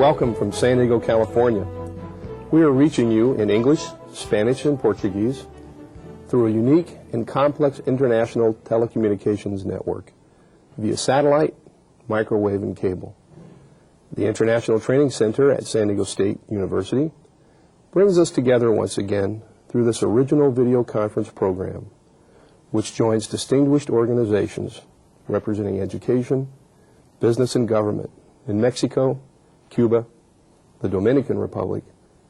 Welcome from San Diego, California. We are reaching you in English, Spanish, and Portuguese through a unique and complex international telecommunications network via satellite, microwave, and cable. The International Training Center at San Diego State University brings us together once again through this original video conference program, which joins distinguished organizations representing education, business, and government in Mexico, Cuba, the Dominican Republic,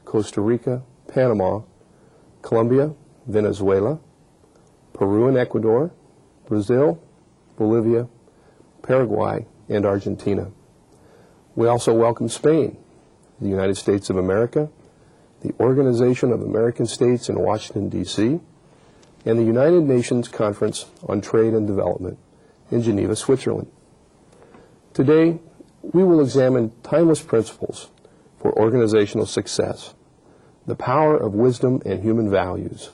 Costa Rica, Panama, Colombia, Venezuela, Peru and Ecuador, Brazil, Bolivia, Paraguay, and Argentina. We also welcome Spain, the United States of America, the Organization of American States in Washington, D.C., and the United Nations Conference on Trade and Development in Geneva, Switzerland. Today, we will examine timeless principles for organizational success, the power of wisdom and human values.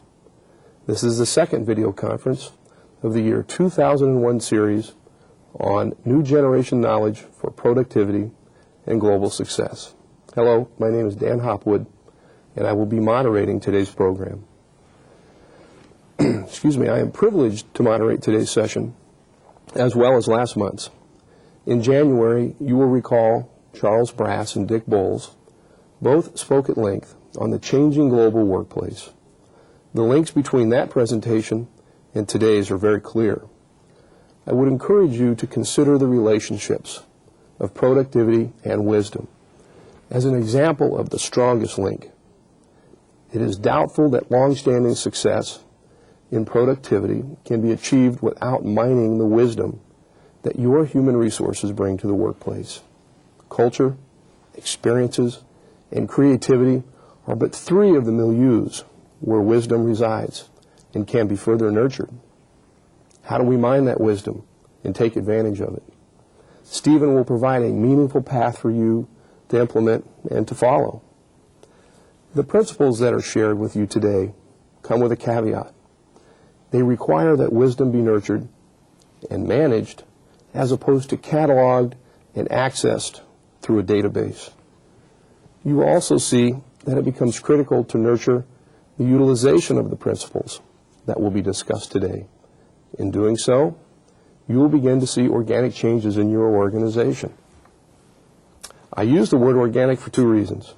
This is the second video conference of the year 2001 series on New Generation Knowledge for Productivity and Global Success. Hello, my name is Dan Hopwood, and I will be moderating today's program. Excuse me, I am privileged to moderate today's session, as well as last month's. In January, you will recall Charles Brass and Dick Bowles both spoke at length on the changing global workplace. The links between that presentation and today's are very clear. I would encourage you to consider the relationships of productivity and wisdom as an example of the strongest link. It is doubtful that long-standing success in productivity can be achieved without mining the wisdom that your human resources bring to the workplace. Culture, experiences, and creativity are but three of the milieus where wisdom resides and can be further nurtured. How do we mine that wisdom and take advantage of it? Stephen will provide a meaningful path for you to implement and to follow. The principles that are shared with you today come with a caveat. They require that wisdom be nurtured and managed as opposed to cataloged and accessed through a database. You will also see that it becomes critical to nurture the utilization of the principles that will be discussed today. In doing so, you will begin to see organic changes in your organization. I use the word organic for two reasons.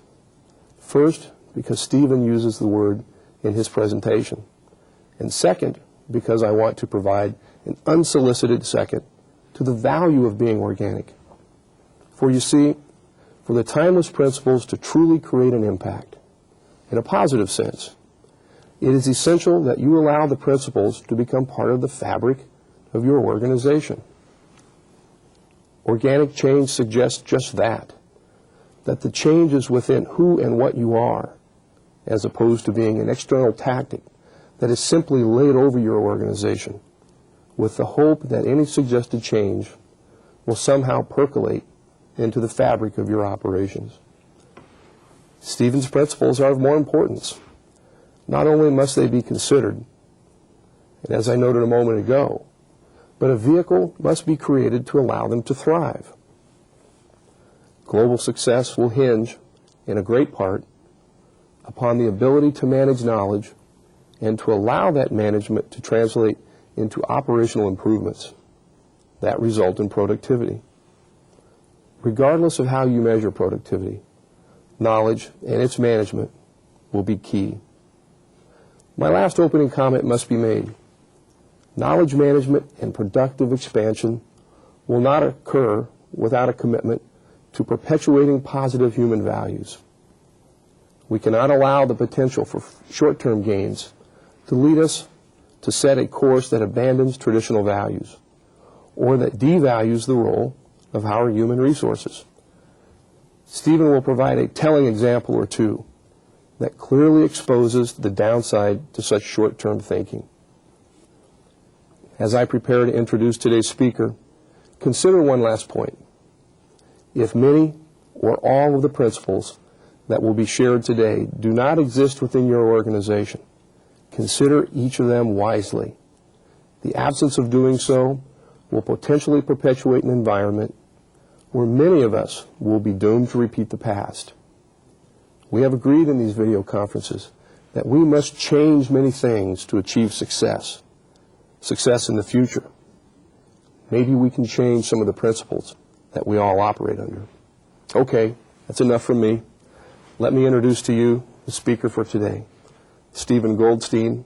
First, because Stephen uses the word in his presentation. And second, because I want to provide an unsolicited second to the value of being organic. For you see, for the timeless principles to truly create an impact, in a positive sense, it is essential that you allow the principles to become part of the fabric of your organization. Organic change suggests just that the change is within who and what you are, as opposed to being an external tactic that is simply laid over your organization, with the hope that any suggested change will somehow percolate into the fabric of your operations. Stephen's principles are of more importance. Not only must they be considered, and as I noted a moment ago, but a vehicle must be created to allow them to thrive. Global success will hinge, in a great part, upon the ability to manage knowledge and to allow that management to translate into operational improvements that result in productivity. Regardless of how you measure productivity, knowledge and its management will be key. My last opening comment must be made. Knowledge management and productive expansion will not occur without a commitment to perpetuating positive human values. We cannot allow the potential for short-term gains to lead us to set a course that abandons traditional values or that devalues the role of our human resources. Stephen will provide a telling example or two that clearly exposes the downside to such short-term thinking. As I prepare to introduce today's speaker, consider one last point. If many or all of the principles that will be shared today do not exist within your organization, consider each of them wisely. The absence of doing so will potentially perpetuate an environment where many of us will be doomed to repeat the past. We have agreed in these video conferences that we must change many things to achieve success in the future. Maybe we can change some of the principles that we all operate under. Okay, that's enough from me. Let me introduce to you the speaker for today. Stephen Goldstein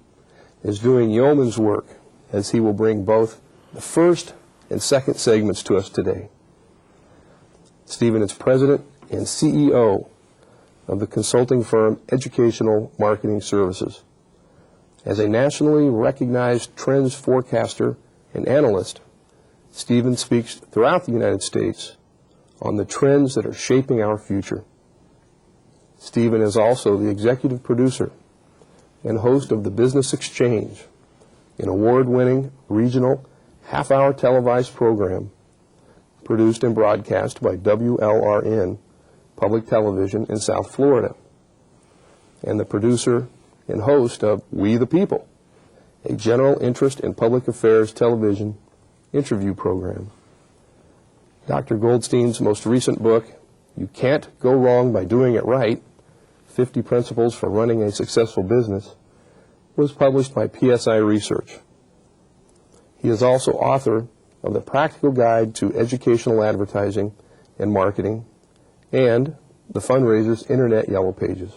is doing yeoman's work as he will bring both the first and second segments to us today. Stephen is president and CEO of the consulting firm Educational Marketing Services. As a nationally recognized trends forecaster and analyst, Stephen speaks throughout the United States on the trends that are shaping our future. Stephen is also the executive producer and host of the Business Exchange, an award-winning regional half-hour televised program produced and broadcast by WLRN Public Television in South Florida, and the producer and host of We the People, a general interest in public affairs television interview program. Dr. Goldstein's most recent book, You Can't Go Wrong by Doing It Right, 50 Principles for Running a Successful Business, was published by PSI Research. He is also author of The Practical Guide to Educational Advertising and Marketing and The Fundraiser's Internet Yellow Pages.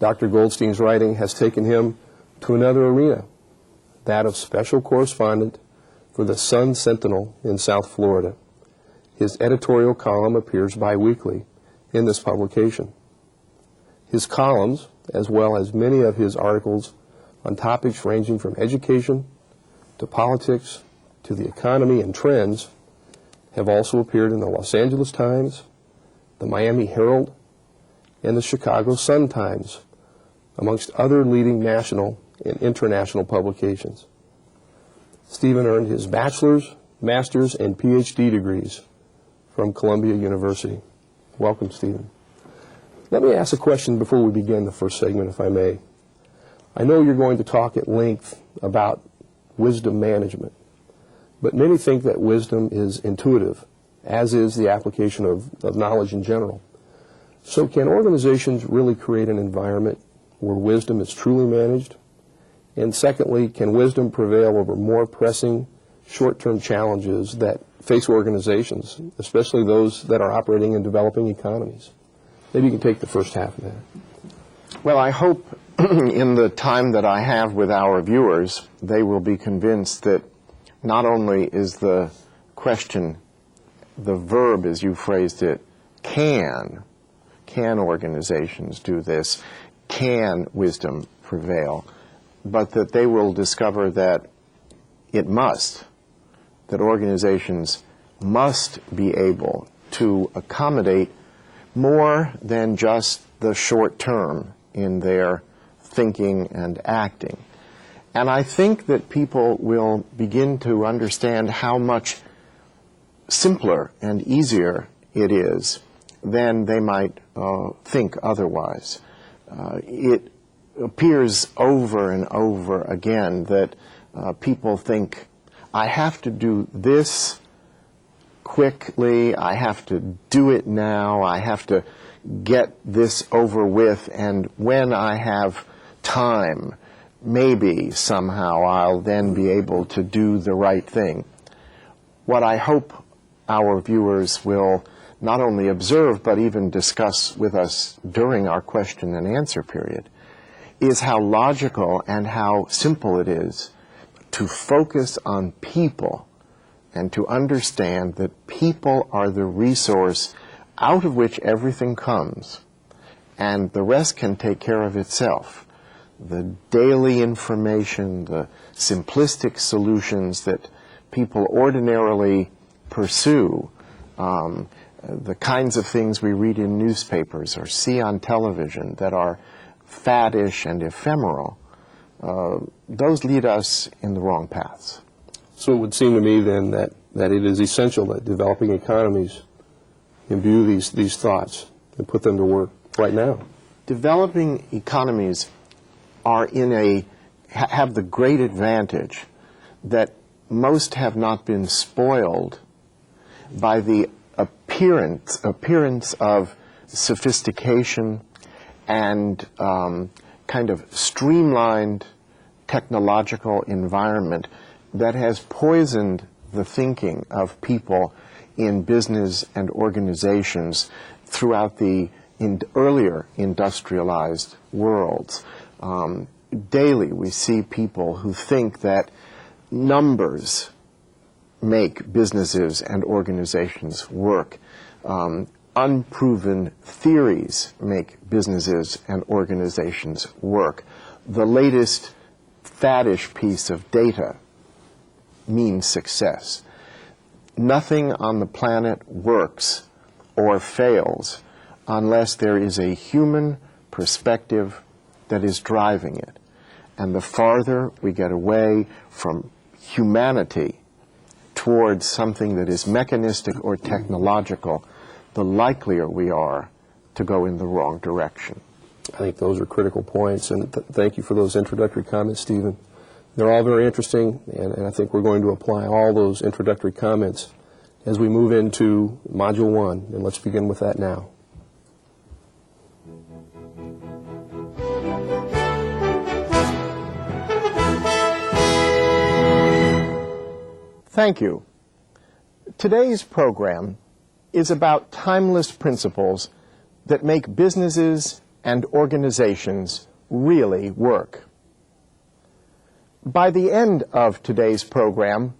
Dr. Goldstein's writing has taken him to another arena, that of special correspondent for the Sun Sentinel in South Florida. His editorial column appears bi-weekly in this publication. His columns, as well as many of his articles on topics ranging from education to politics to the economy and trends, have also appeared in the Los Angeles Times, the Miami Herald, and the Chicago Sun-Times, amongst other leading national and international publications. Stephen earned his bachelor's, master's, and Ph.D. degrees from Columbia University. Welcome, Stephen. Let me ask a question before we begin the first segment, if I may. I know you're going to talk at length about wisdom management, but many think that wisdom is intuitive, as is the application of knowledge in general. So can organizations really create an environment where wisdom is truly managed? And secondly, can wisdom prevail over more pressing short-term challenges that face organizations, especially those that are operating in developing economies? Maybe you can take the first half of that. Well, I hope in the time that I have with our viewers, they will be convinced that not only is the question, the verb as you phrased it, can organizations do this? Can wisdom prevail? But that they will discover that it must, that organizations must be able to accommodate more than just the short term in their thinking and acting. And I think that people will begin to understand how much simpler and easier it is than they might think otherwise. It appears over and over again that people think, I have to do this quickly, I have to do it now, I have to get this over with, and when I have time, maybe somehow I'll then be able to do the right thing. What I hope our viewers will not only observe but even discuss with us during our question and answer period is how logical and how simple it is to focus on people and to understand that people are the resource out of which everything comes, and the rest can take care of itself. the daily information, the simplistic solutions that people ordinarily pursue, the kinds of things we read in newspapers or see on television that are faddish and ephemeral, those lead us in the wrong paths. So it would seem to me then that it is essential that developing economies imbue these thoughts and put them to work right now. Developing economies are have the great advantage that most have not been spoiled by the appearance of sophistication and kind of streamlined technological environment that has poisoned the thinking of people in business and organizations throughout the earlier industrialized worlds. Daily we see people who think that numbers make businesses and organizations work. Unproven theories make businesses and organizations work. The latest faddish piece of data means success. Nothing on the planet works or fails unless there is a human perspective that is driving it. And the farther we get away from humanity towards something that is mechanistic or technological, the likelier we are to go in the wrong direction. I think those are critical points, and thank you for those introductory comments, Stephen. They're all very interesting, and I think we're going to apply all those introductory comments as we move into Module 1, and let's begin with that now. Thank you. Today's program is about timeless principles that make businesses and organizations really work. By the end of today's program,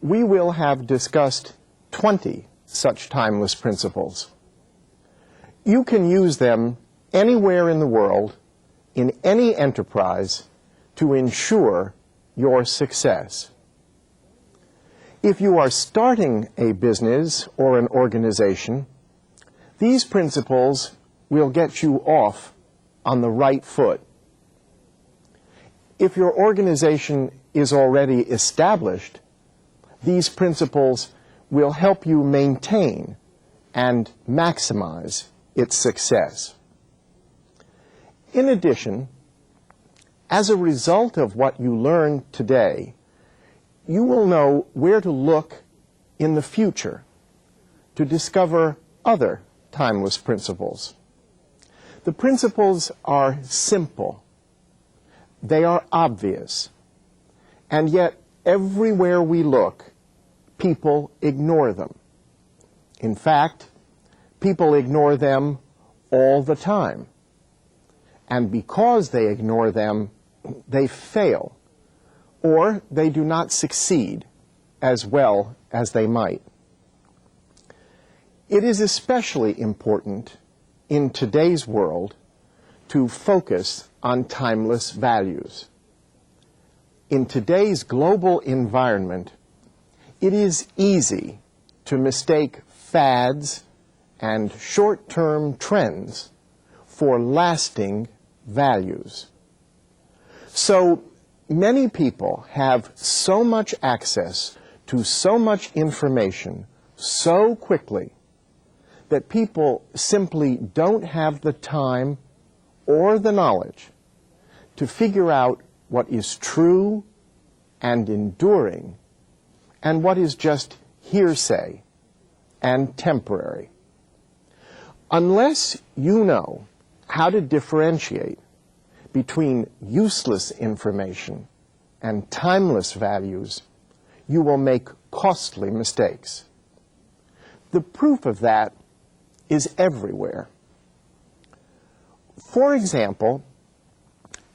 we will have discussed 20 such timeless principles. You can use them anywhere in the world, in any enterprise, to ensure your success. If you are starting a business or an organization, these principles will get you off on the right foot. If your organization is already established, these principles will help you maintain and maximize its success. In addition, as a result of what you learn today, you will know where to look in the future to discover other timeless principles. The principles are simple, they are obvious, and yet everywhere we look, people ignore them. In fact, people ignore them all the time. And because they ignore them, they fail, or they do not succeed as well as they might. It is especially important in today's world to focus on timeless values. In today's global environment, it is easy to mistake fads and short-term trends for lasting values. So many people have so much access to so much information so quickly that people simply don't have the time or the knowledge to figure out what is true and enduring and what is just hearsay and temporary. Unless you know how to differentiate between useless information and timeless values, you will make costly mistakes. The proof of that is everywhere. For example,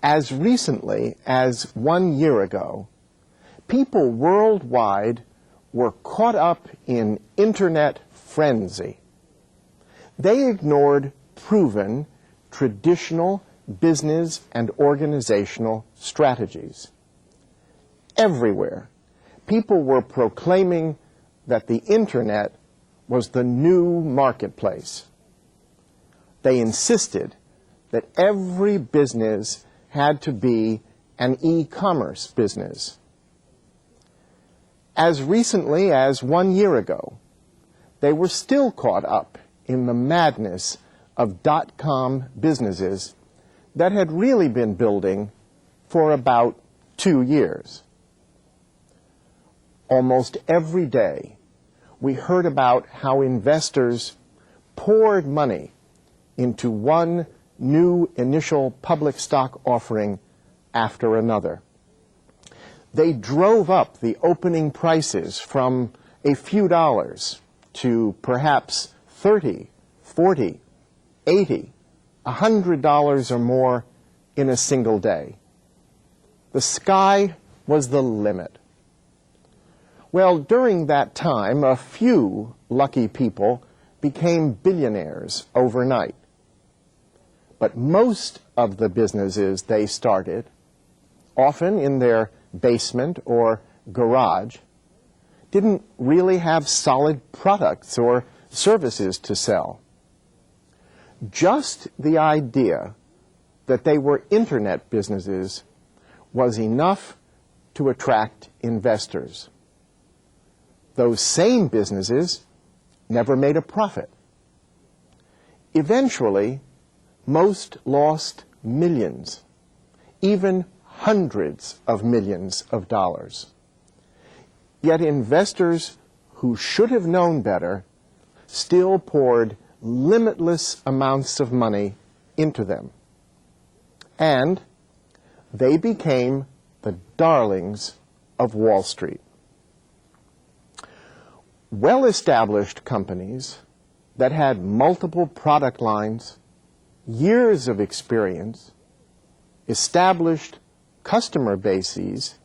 as recently as 1 year ago, people worldwide were caught up in internet frenzy. They ignored proven, traditional business and organizational strategies. Everywhere, people were proclaiming that the Internet was the new marketplace. They insisted that every business had to be an e-commerce business. As recently as 1 year ago, they were still caught up in the madness of dot-com businesses that had really been building for about 2 years. Almost every day, we heard about how investors poured money into one new initial public stock offering after another. They drove up the opening prices from a few dollars to perhaps $30, $40, $80, $100 or more in a single day. The sky was the limit. Well, during that time, a few lucky people became billionaires overnight. But most of the businesses they started, often in their basement or garage, didn't really have solid products or services to sell. Just the idea that they were Internet businesses was enough to attract investors. Those same businesses never made a profit. Eventually, most lost millions, even hundreds of millions of dollars. Yet investors who should have known better still poured limitless amounts of money into them. And they became the darlings of Wall Street. Well-established companies that had multiple product lines, years of experience, established customer bases,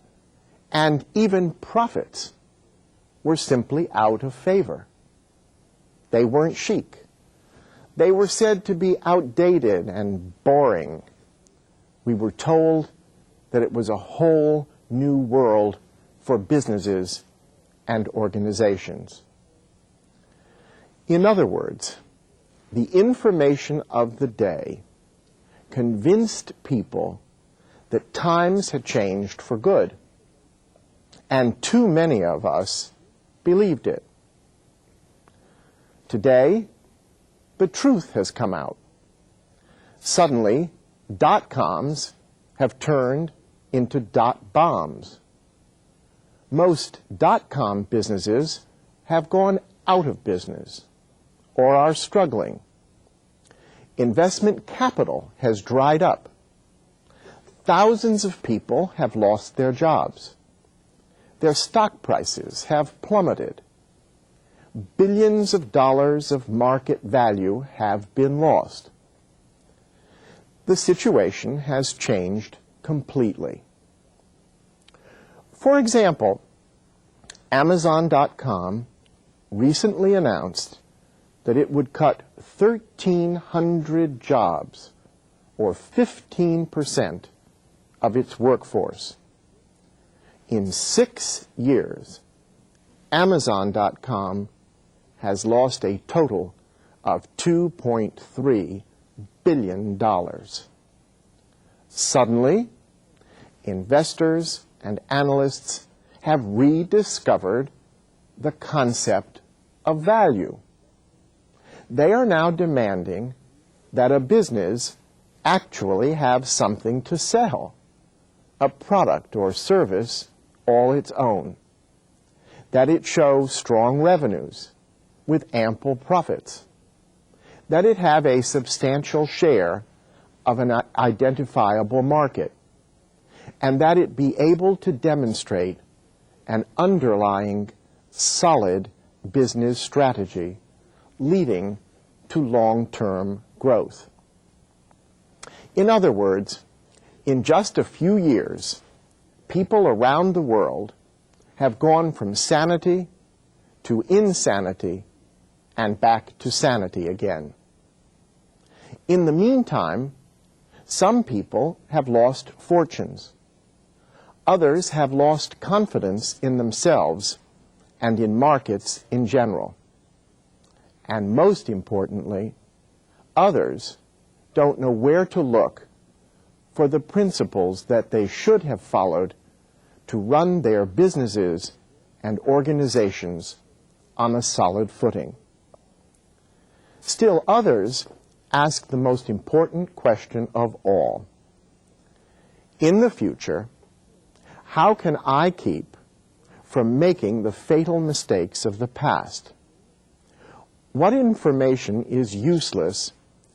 and even profits were simply out of favor. They weren't chic. They were said to be outdated and boring. We were told that it was a whole new world for businesses and organizations. In other words, the information of the day convinced people that times had changed for good, and too many of us believed it. Today, the truth has come out. Suddenly, dot-coms have turned into dot-bombs. Most dot-com businesses have gone out of business or are struggling. Investment capital has dried up. Thousands of people have lost their jobs. Their stock prices have plummeted. Billions of dollars of market value have been lost. The situation has changed completely. For example, Amazon.com recently announced that it would cut 1,300 jobs, or 15% of its workforce. In 6 years, Amazon.com has lost a total of $2.3 billion. Suddenly, investors and analysts have rediscovered the concept of value. They are now demanding that a business actually have something to sell, a product or service all its own, that it show strong revenues with ample profits, that it have a substantial share of an identifiable market, and that it be able to demonstrate an underlying solid business strategy leading to long-term growth. In other words, in just a few years, people around the world have gone from sanity to insanity and back to sanity again. In the meantime, Some people have lost fortunes. Others have lost confidence in themselves and in markets in general. And most importantly, others don't know where to look for the principles that they should have followed to run their businesses and organizations on a solid footing. Still others ask the most important question of all. In the future, how can I keep from making the fatal mistakes of the past? What information is useless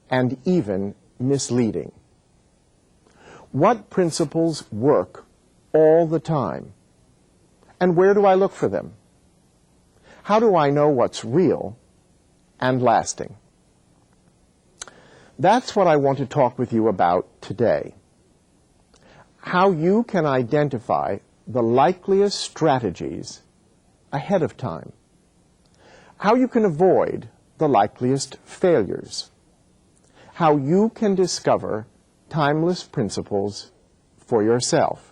and even misleading? What principles work all the time? And where do I look for them? How do I know what's real and lasting? That's what I want to talk with you about today. How you can identify the likeliest strategies ahead of time. How you can avoid the likeliest failures. How you can discover timeless principles for yourself.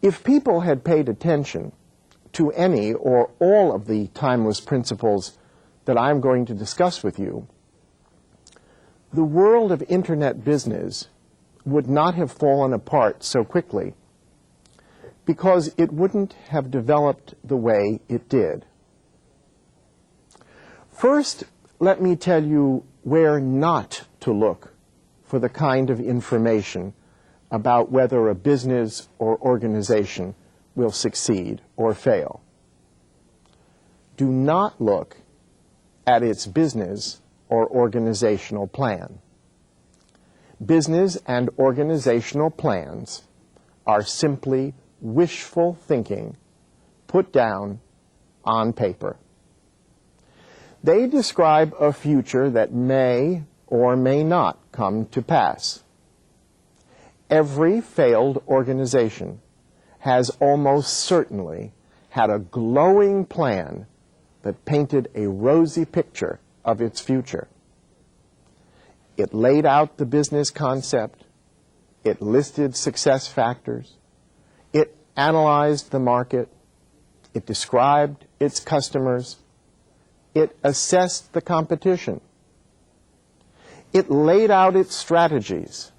If people had paid attention to any or all of the timeless principles that I'm going to discuss with you, the world of Internet business would not have fallen apart so quickly because it wouldn't have developed the way it did. First, let me tell you where not to look for the kind of information about whether a business or organization will succeed or fail. Do not look at its business or organizational plan. Business and organizational plans are simply wishful thinking put down on paper. They describe a future that may or may not come to pass. Every failed organization has almost certainly had a glowing plan that painted a rosy picture of its future. It laid out the business concept, it listed success factors, it analyzed the market, it described its customers, it assessed the competition, it laid out its strategies,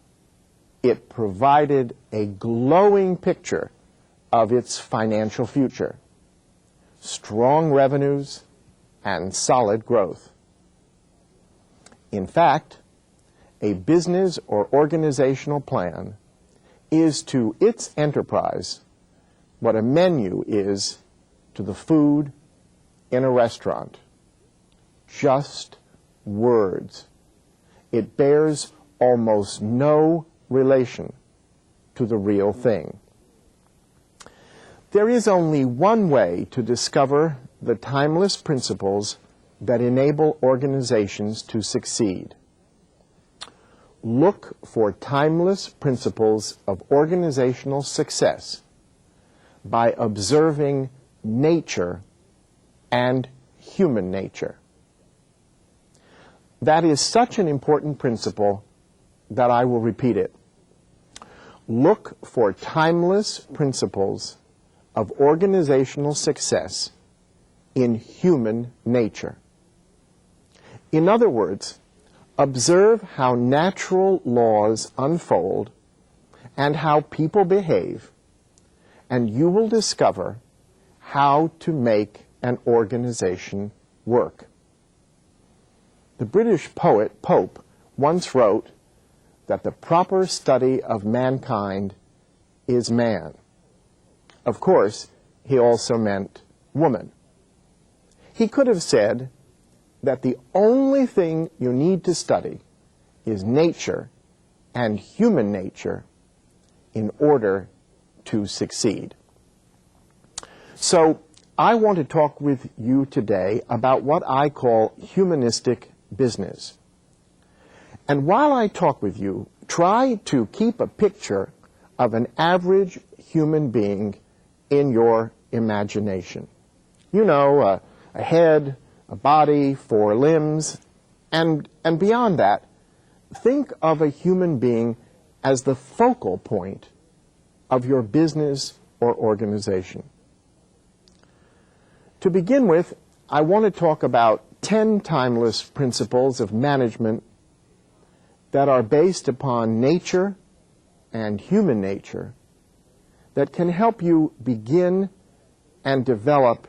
it provided a glowing picture of its financial future, strong revenues, and solid growth. In fact, a business or organizational plan is to its enterprise what a menu is to the food in a restaurant. Just words. It bears almost no relation to the real thing. There is only one way to discover the timeless principles that enable organizations to succeed. Look for timeless principles of organizational success by observing nature and human nature. That is such an important principle that I will repeat it. Look for timeless principles of organizational success in human nature. In other words, observe how natural laws unfold and how people behave, and you will discover how to make an organization work. The British poet Pope once wrote that the proper study of mankind is man. Of course, he also meant woman. He could have said that the only thing you need to study is nature and human nature in order to succeed. So I want to talk with you today about what I call humanistic business. And while I talk with you, try to keep a picture of an average human being in your imagination. You know, a head, a body, 4 limbs, and beyond that, think of a human being as the focal point of your business or organization. To begin with, I want to talk about 10 timeless principles of management that are based upon nature and human nature that can help you begin and develop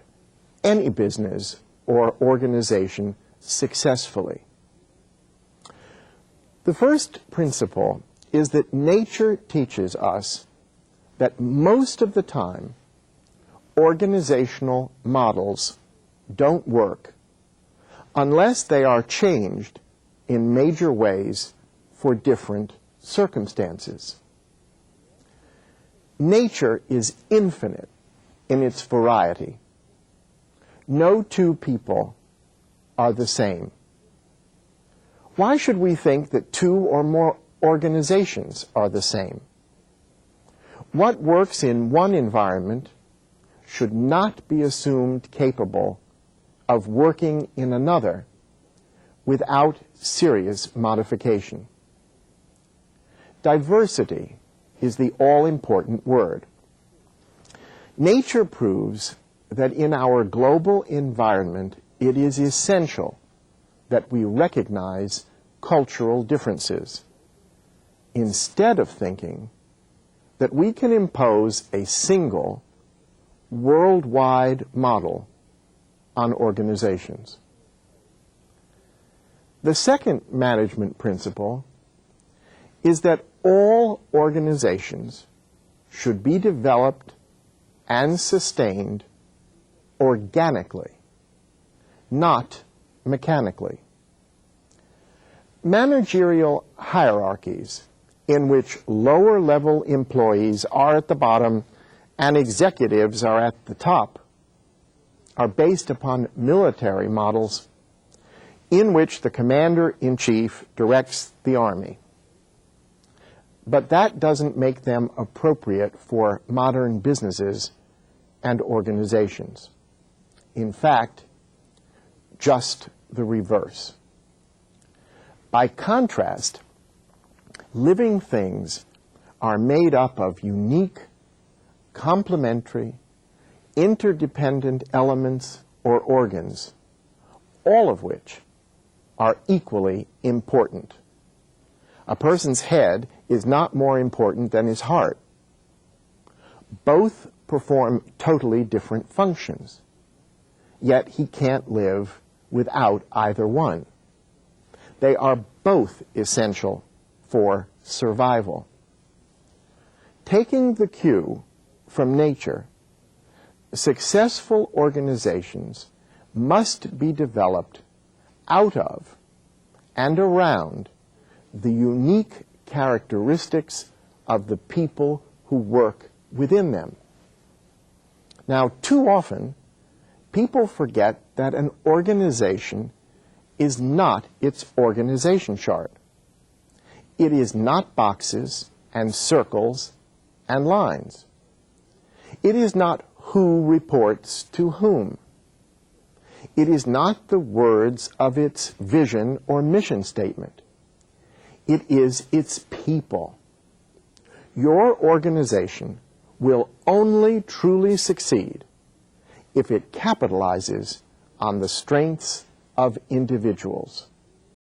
any business or organization successfully. The first principle is that nature teaches us that most of the time organizational models don't work unless they are changed in major ways for different circumstances. Nature is infinite in its variety. No two people are the same. Why should we think that two or more organizations are the same? What works in one environment should not be assumed capable of working in another without serious modification. Diversity is the all-important word. Nature proves that in our global environment, it is essential that we recognize cultural differences, instead of thinking that we can impose a single worldwide model on organizations. The second management principle is that all organizations should be developed and sustained organically, not mechanically. Managerial hierarchies in which lower-level employees are at the bottom and executives are at the top are based upon military models in which the commander-in-chief directs the army. But that doesn't make them appropriate for modern businesses and organizations. In fact, just the reverse. By contrast, living things are made up of unique, complementary, interdependent elements or organs, all of which are equally important. A person's head is not more important than his heart. Both perform totally different functions, yet he can't live without either one. They are both essential for survival. Taking the cue from nature, successful organizations must be developed out of and around the unique characteristics of the people who work within them. Now, too often, people forget that an organization is not its organization chart. It is not boxes and circles and lines. It is not who reports to whom. It is not the words of its vision or mission statement. It is its people. Your organization will only truly succeed if it capitalizes on the strengths of individuals.